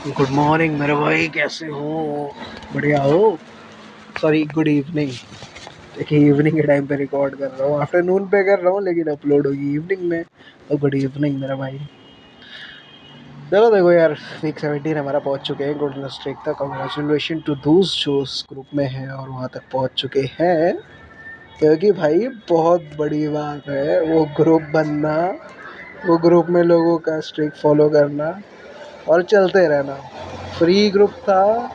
Good morning मेरे भाई, कैसे हो? बढ़िया हो? Sorry, good evening. देखिए, इवनिंग के टाइम पे रिकॉर्ड कर रहा हूँ, आफ्टरनून पे कर रहा हूँ, लेकिन अपलोड होगी इवनिंग में। तो गुड इवनिंग मेरा भाई। चलो देखो यार, वीक 17 हमारा पहुँच चुके हैं गोल्डन स्ट्रीक तक। कॉन्ग्रेचुलेशन टू दूस जो उस ग्रुप में हैं और वहाँ तक पहुँच चुके हैं, क्योंकि भाई बहुत बड़ी बात है वो ग्रुप बनना, वो ग्रुप में लोगों का स्ट्रीक फॉलो करना और चलते रहना। फ्री ग्रुप था,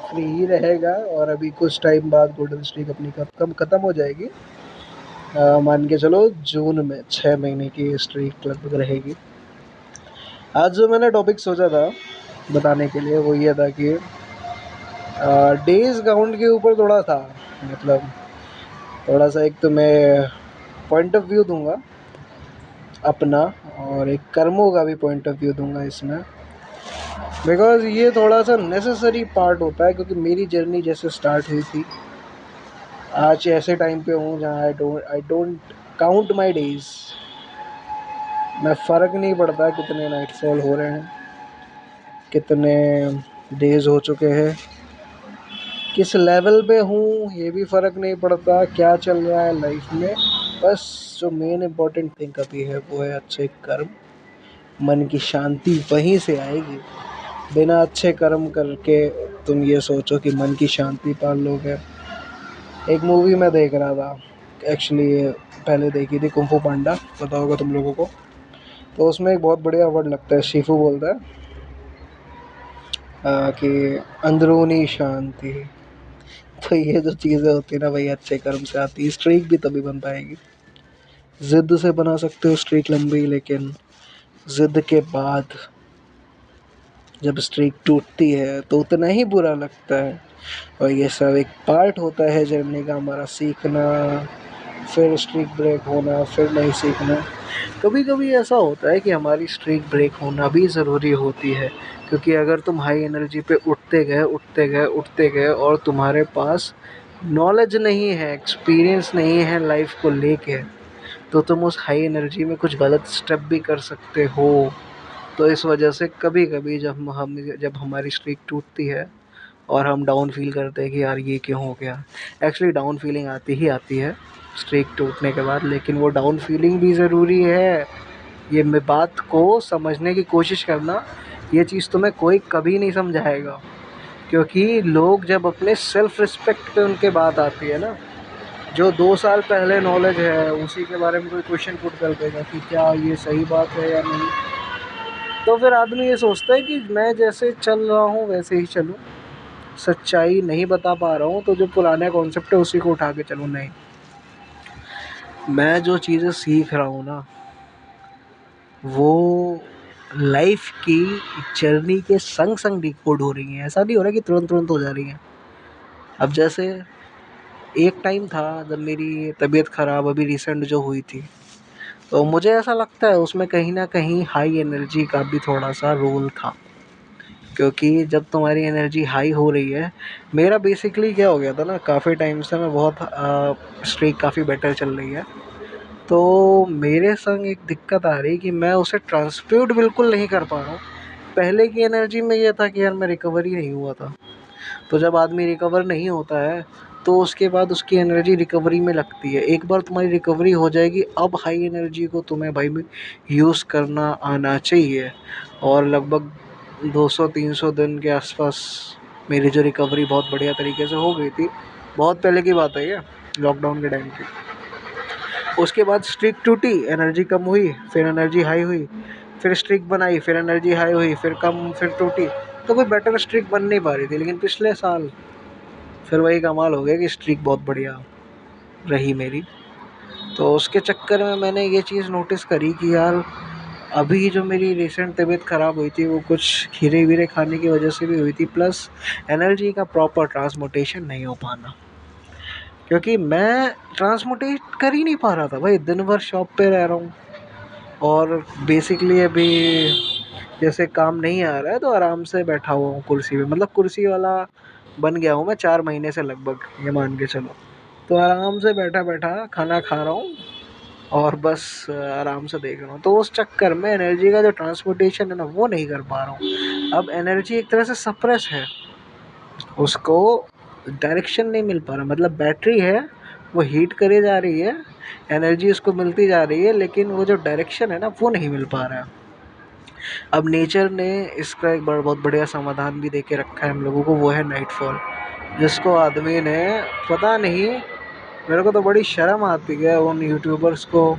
फ्री ही रहेगा, और अभी कुछ टाइम बाद गोल्डन स्ट्रीक अपनी ख़त्म हो जाएगी। मान के चलो जून में 6 महीने की स्ट्रीक लगभग रहेगी। आज जो मैंने टॉपिक सोचा था बताने के लिए वो ये था कि डेज काउंट के ऊपर थोड़ा था, मतलब थोड़ा सा एक तो मैं पॉइंट ऑफ व्यू दूंगा अपना, और एक कर्मों का भी पॉइंट ऑफ व्यू दूंगा इसमें, बिकॉज़ ये थोड़ा सा नेसेसरी पार्ट होता है। क्योंकि मेरी जर्नी जैसे स्टार्ट हुई थी, आज ऐसे टाइम पे हूँ जहाँ I don't count my days. मैं फ़र्क नहीं पड़ता कितने नाइटफॉल हो रहे हैं, कितने डेज हो चुके हैं, किस लेवल पे हूँ ये भी फ़र्क नहीं पड़ता, क्या चल रहा है लाइफ में। बस जो मेन इम्पोर्टेंट थिंग अभी है वो है अच्छे कर्म। मन की शांति वहीं से आएगी। बिना अच्छे कर्म करके तुम ये सोचो कि मन की शांति पा लोगे। एक मूवी मैं देख रहा था, एक्चुअली पहले देखी थी, कुंफू पांडा, पता होगा तुम लोगों को। तो उसमें एक बहुत बढ़िया वर्ड लगता है, शिफू बोलता है कि अंदरूनी शांति। तो ये जो चीज़ें होती है ना भाई, अच्छे कर्म से आती है। स्ट्रीक भी तभी बन पाएगी, ज़िद से बना सकते हो स्ट्रीक लंबी, लेकिन ज़िद के बाद जब स्ट्रीक टूटती है तो उतना ही बुरा लगता है। और ये सब एक पार्ट होता है जर्नी का, हमारा सीखना, फिर स्ट्रीक ब्रेक होना, फिर नहीं सीखना। कभी कभी ऐसा होता है कि हमारी स्ट्रीक ब्रेक होना भी ज़रूरी होती है, क्योंकि अगर तुम हाई एनर्जी पे उठते गए और तुम्हारे पास नॉलेज नहीं है, एक्सपीरियंस नहीं है लाइफ को लेके, तो तुम उस हाई एनर्जी में कुछ गलत स्टेप भी कर सकते हो। तो इस वजह से कभी कभी जब हमारी स्ट्रीक टूटती है और हम डाउन फील करते हैं कि यार ये क्यों हो गया, एक्चुअली डाउन फीलिंग आती ही आती है स्ट्रीक टूटने के बाद, लेकिन वो डाउन फीलिंग भी ज़रूरी है। ये मैं बात को समझने की कोशिश करना, ये चीज़ तुम्हें कोई कभी नहीं समझाएगा। क्योंकि लोग जब अपने सेल्फ रिस्पेक्ट पे उनके बात आती है ना, जो 2 साल पहले नॉलेज है उसी के बारे में कोई क्वेश्चन पुट कर देगा कि क्या ये सही बात है या नहीं, तो फिर आदमी ये सोचता है कि मैं जैसे चल रहा हूँ वैसे ही चलूँ, सच्चाई नहीं बता पा रहा हूँ तो जो पुराना कॉन्सेप्ट है उसी को उठा के चलूँ। नहीं, मैं जो चीज़ें सीख रहा हूँ ना, वो लाइफ की जर्नी के संग संग डिकोड हो रही हैं। ऐसा नहीं हो रहा कि तुरंत तुरंत हो जा रही हैं। अब जैसे एक टाइम था जब मेरी तबीयत ख़राब अभी रिसेंट जो हुई थी, तो मुझे ऐसा लगता है उसमें कहीं ना कहीं हाई एनर्जी का भी थोड़ा सा रोल था। क्योंकि जब तुम्हारी एनर्जी हाई हो रही है, मेरा बेसिकली क्या हो गया था ना, काफ़ी टाइम से मैं बहुत स्ट्रीक काफ़ी बेटर चल रही है, तो मेरे संग एक दिक्कत आ रही कि मैं उसे ट्रांसप्यूट बिल्कुल नहीं कर पा रहा हूँ। पहले की एनर्जी में ये था कि यार मैं रिकवर ही नहीं हुआ था। तो जब आदमी रिकवर नहीं होता है तो उसके बाद उसकी एनर्जी रिकवरी में लगती है। एक बार तुम्हारी रिकवरी हो जाएगी, अब हाई एनर्जी को तुम्हें भाई में यूज़ करना आना चाहिए। और लगभग 200-300 दिन के आसपास मेरी जो रिकवरी बहुत बढ़िया तरीके से हो गई थी। बहुत पहले की बात है ये, लॉकडाउन के टाइम की। उसके बाद स्ट्रीक टूटी, एनर्जी कम हुई, फिर एनर्जी हाई हुई, फिर स्ट्रीक बनाई, फिर एनर्जी हाई हुई, फिर कम, फिर टूटी। तो कोई बेटर स्ट्रीक बन नहीं पा रही थी। लेकिन पिछले साल फिर वही कमाल हो गया कि स्ट्रीक बहुत बढ़िया रही मेरी। तो उसके चक्कर में मैंने ये चीज़ नोटिस करी कि यार अभी जो मेरी रिसेंट तबीयत ख़राब हुई थी वो कुछ खीरे वीरे खाने की वजह से भी हुई थी, प्लस एनर्जी का प्रॉपर ट्रांसपोर्टेशन नहीं हो पाना। क्योंकि मैं ट्रांसपोर्टेट कर ही नहीं पा रहा था भाई, दिन भर शॉप पे रह रहा हूँ, और बेसिकली अभी जैसे काम नहीं आ रहा है तो आराम से बैठा हुआ हूँ कुर्सी पे, मतलब कुर्सी वाला बन गया हूँ मैं 4 महीने से लगभग, ये मान के चलो। तो आराम से बैठा बैठा खाना खा रहा हूँ और बस आराम से देख रहा हूँ। तो उस चक्कर में एनर्जी का जो ट्रांसपोर्टेशन है ना वो नहीं कर पा रहा हूँ। अब एनर्जी एक तरह से सप्रेस है, उसको डायरेक्शन नहीं मिल पा रहा, मतलब बैटरी है वो हीट करे जा रही है, एनर्जी उसको मिलती जा रही है, लेकिन वो जो डायरेक्शन है ना वो नहीं मिल पा रहा है। अब नेचर ने इसका एक बहुत बढ़िया समाधान भी दे के रखा है हम लोगों को, वो है नाइटफॉल, जिसको आदमी ने पता नहीं, मेरे को तो बड़ी शर्म आती है उन यूट्यूबर्स को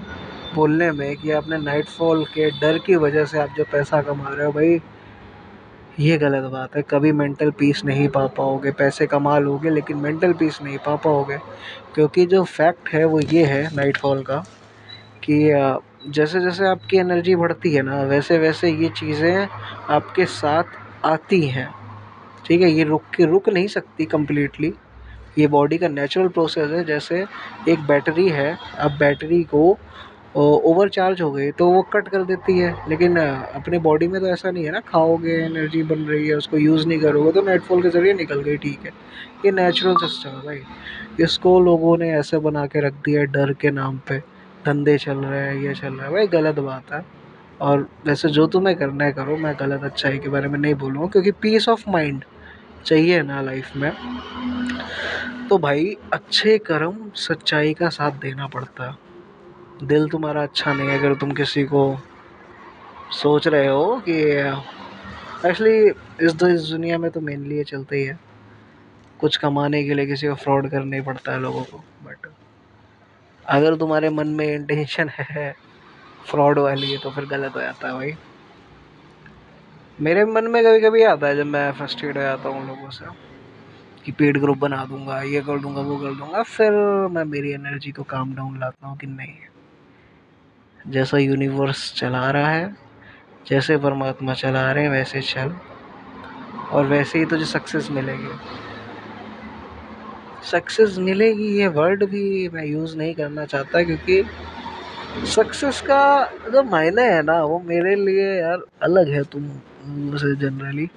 बोलने में कि आपने नाइटफॉल के डर की वजह से आप जो पैसा कमा रहे हो, भाई ये गलत बात है। कभी मेंटल पीस नहीं पा पाओगे, पैसे कमा लोगे लेकिन मेंटल पीस नहीं पा पाओगे, क्योंकि जो फैक्ट है वो ये है नाइटफॉल का कि जैसे जैसे आपकी एनर्जी बढ़ती है ना, वैसे वैसे ये चीज़ें आपके साथ आती हैं। ठीक है, ये रुक नहीं सकती कम्प्लीटली, ये बॉडी का नेचुरल प्रोसेस है। जैसे एक बैटरी है, अब बैटरी को ओवर चार्ज हो गई तो वो कट कर देती है, लेकिन अपने बॉडी में तो ऐसा नहीं है ना, खाओगे एनर्जी बन रही है, उसको यूज़ नहीं करोगे तो नाइटफॉल के ज़रिए निकल गई, ठीक है, ये नेचुरल सिस्टम है भाई। इसको लोगों ने ऐसे बना के रख दिया है डर के नाम पे, धंधे चल रहे हैं, ये चल रहा है, भाई गलत बात है। और वैसे जो तुम्हें करना है करो, मैं गलत अच्छाई के बारे में नहीं बोलूँगा, क्योंकि पीस ऑफ माइंड चाहिए ना लाइफ में, तो भाई अच्छे कर्म सच्चाई का साथ देना पड़ता है। दिल तुम्हारा अच्छा नहीं है अगर तुम किसी को सोच रहे हो कि एक्चुअली इस दुनिया में तो मेनली ये चलता ही है, कुछ कमाने के लिए किसी को फ्रॉड करना ही पड़ता है लोगों को, बट अगर तुम्हारे मन में इंटेंशन है फ्रॉड वाली तो फिर गलत हो जाता है भाई। मेरे मन में कभी कभी आता है जब मैं फ्रस्ट्रेट हो जाता हूँ लोगों से कि पेड ग्रुप बना दूंगा, ये कर दूंगा, वो कर दूंगा, फिर मैं मेरी एनर्जी को काम डाउन लाता हूँ कि नहीं, जैसा यूनिवर्स चला रहा है, जैसे परमात्मा चला रहे हैं वैसे चल, और वैसे ही तुझे सक्सेस मिलेगी। सक्सेस मिलेगी ये वर्ड भी मैं यूज़ नहीं करना चाहता, क्योंकि सक्सेस का जो मायने है ना वो मेरे लिए यार अलग है तुम से जनरली,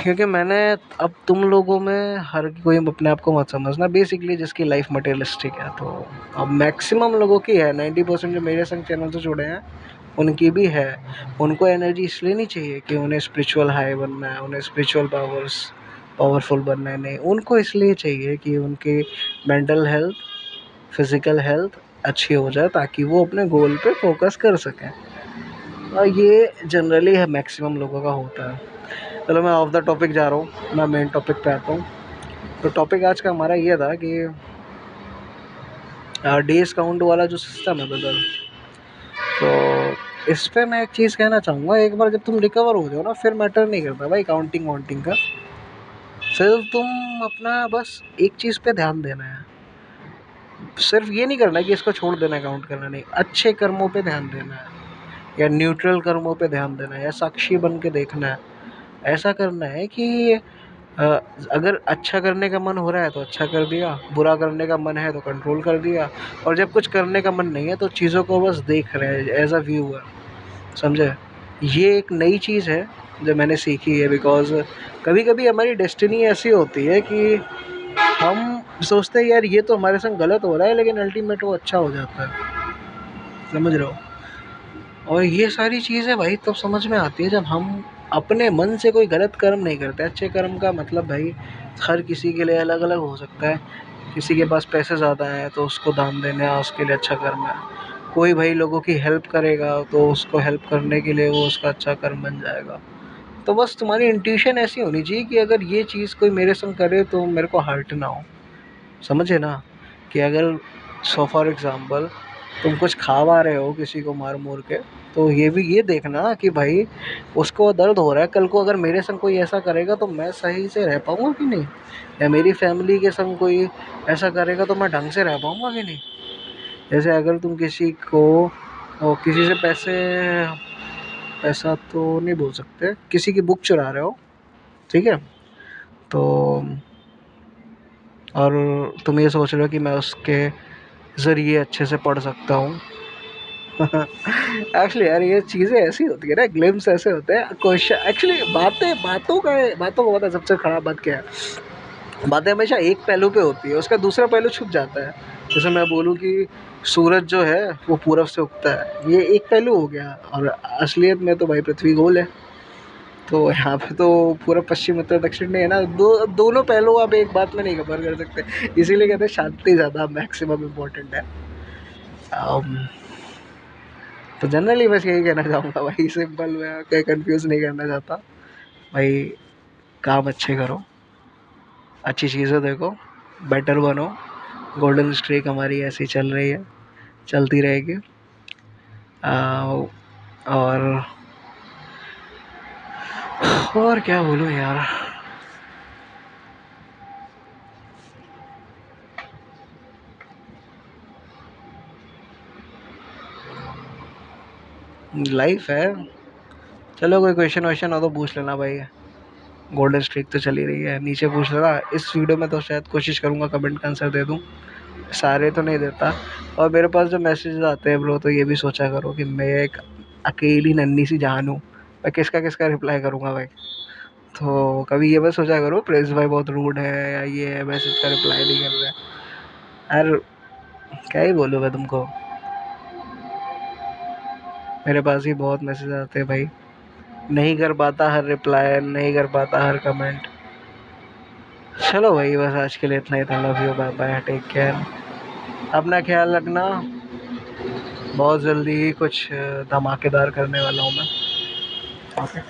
क्योंकि मैंने, अब तुम लोगों में हर कोई अपने आप को मत समझना, बेसिकली जिसकी लाइफ मटेरियलिस्टिक है, तो अब मैक्सिमम लोगों की है, 90% जो मेरे संग चैनल से जुड़े हैं उनकी भी है। उनको एनर्जी इसलिए नहीं चाहिए कि उन्हें स्पिरिचुअल हाई बनना है, उन्हें स्पिरिचुअल पावरफुल बनना है, नहीं, उनको इसलिए चाहिए कि उनकी मेंटल हेल्थ, फिज़िकल हेल्थ अच्छी हो जाए ताकि वो अपने गोल पे फोकस कर सकें, और ये जनरली है मैक्सिमम लोगों का होता है। चलो मैं ऑफ द टॉपिक जा रहा हूँ, मैं मेन टॉपिक पे आता हूँ। तो टॉपिक आज का हमारा ये था कि डेज काउंट वाला जो सिस्टम है बदल, तो इस पे मैं एक चीज़ कहना चाहूँगा, एक बार जब तुम रिकवर हो जाओ ना, फिर मैटर नहीं करता भाई काउंटिंग वाउंटिंग का, सिर्फ तुम अपना बस एक चीज़ पे ध्यान देना है, सिर्फ ये नहीं करना है कि इसको छोड़ देना है काउंट करना, नहीं, अच्छे कर्मों पे ध्यान देना है, या न्यूट्रल कर्मों पे ध्यान देना है, या साक्षी बन के देखना है। ऐसा करना है कि अ, अगर अच्छा करने का मन हो रहा है तो अच्छा कर दिया, बुरा करने का मन है तो कंट्रोल कर दिया, और जब कुछ करने का मन नहीं है तो चीज़ों को बस देख रहे हैं एज अ व्यूअर, समझे। ये एक नई चीज़ है जो मैंने सीखी है, बिकॉज कभी कभी हमारी डेस्टिनी ऐसी होती है कि हम सोचते हैं यार ये तो हमारे संग गलत हो रहा है, लेकिन अल्टीमेट वो अच्छा हो जाता है, समझ रहे हो। और ये सारी चीज़ें भाई तब समझ में आती है जब हम अपने मन से कोई गलत कर्म नहीं करते। अच्छे कर्म का मतलब भाई हर किसी के लिए अलग अलग हो सकता है, किसी के पास पैसे ज़्यादा हैं तो उसको दान देना उसके लिए अच्छा कर्म है, कोई भाई लोगों की हेल्प करेगा तो उसको हेल्प करने के लिए वो उसका अच्छा कर्म बन जाएगा। तो बस तुम्हारी इंट्यूशन ऐसी होनी चाहिए कि अगर ये चीज़ कोई मेरे संग करे तो मेरे को हर्ट ना हो, समझे ना। कि अगर सो फॉर एग्ज़ाम्पल तुम कुछ खा रहे हो किसी को मार मूर के, तो ये भी ये देखना कि भाई उसको दर्द हो रहा है, कल को अगर मेरे संग कोई ऐसा करेगा तो मैं सही से रह पाऊँगा कि नहीं, या मेरी फैमिली के संग कोई ऐसा करेगा तो मैं ढंग से रह पाऊँगा कि नहीं। जैसे अगर तुम किसी को किसी से पैसा तो नहीं बोल सकते, किसी की बुक चुरा रहे हो, ठीक है, तो और तुम ये सोच रहे हो कि मैं उसके ज़रिए अच्छे से पढ़ सकता हूँ। एक्चुअली यार ये चीज़ें ऐसी होती है ना, ग्लिम्स ऐसे होते हैं, क्वेश्चन एक्चुअली बातों का पता है सबसे ख़राब बात क्या है, बातें हमेशा एक पहलू पे होती है, उसका दूसरा पहलू छुप जाता है। जैसे मैं बोलूँ कि सूरज जो है वो पूरब से उगता है, ये एक पहलू हो गया, और असलियत में तो भाई पृथ्वी गोल है। तो यहाँ पे तो पूरा पश्चिम उत्तर दक्षिण नहीं है ना, दोनों पहलू आप एक बात में नहीं कवर कर सकते, इसीलिए कहते हैं शांति ज़्यादा मैक्सिमम इम्पोर्टेंट है। अम, तो जनरली बस यही कहना चाहूँगा भाई, सिंपल, मैं कहीं कंफ्यूज नहीं करना चाहता भाई। काम अच्छे करो, अच्छी चीज़ें देखो, बेटर बनो। गोल्डन स्ट्रीक हमारी ऐसी चल रही है, चलती रहेगी। और और क्या बोलूँ यार। लाइफ है। चलो कोई क्वेश्चन वोश्चन हो तो पूछ लेना भाई। गोल्डन स्ट्रीक तो चली रही है, नीचे पूछ लेना। इस वीडियो में तो शायद कोशिश करूँगा कमेंट का आंसर दे दूँ, सारे तो नहीं देता। और मेरे पास जो मैसेजेस आते हैं ब्रो, तो ये भी सोचा करो कि मैं एक अकेली नन्ही सी जान हूँ, मैं किसका किसका रिप्लाई करूँगा भाई। तो कभी ये मत सोचा करो प्रिंस भाई बहुत रूड है या ये है, मैसेज का रिप्लाई नहीं कर रहा है यार। क्या ही बोलूँ मैं तुमको, मेरे पास ही बहुत मैसेज आते हैं भाई, नहीं कर पाता हर रिप्लाई, नहीं कर पाता हर कमेंट। चलो भाई बस आज के लिए इतना ही था। Love you, bye bye, take care, अपना ख्याल रखना। बहुत जल्दी ही कुछ धमाकेदार करने वाला हूँ मैं। ओके।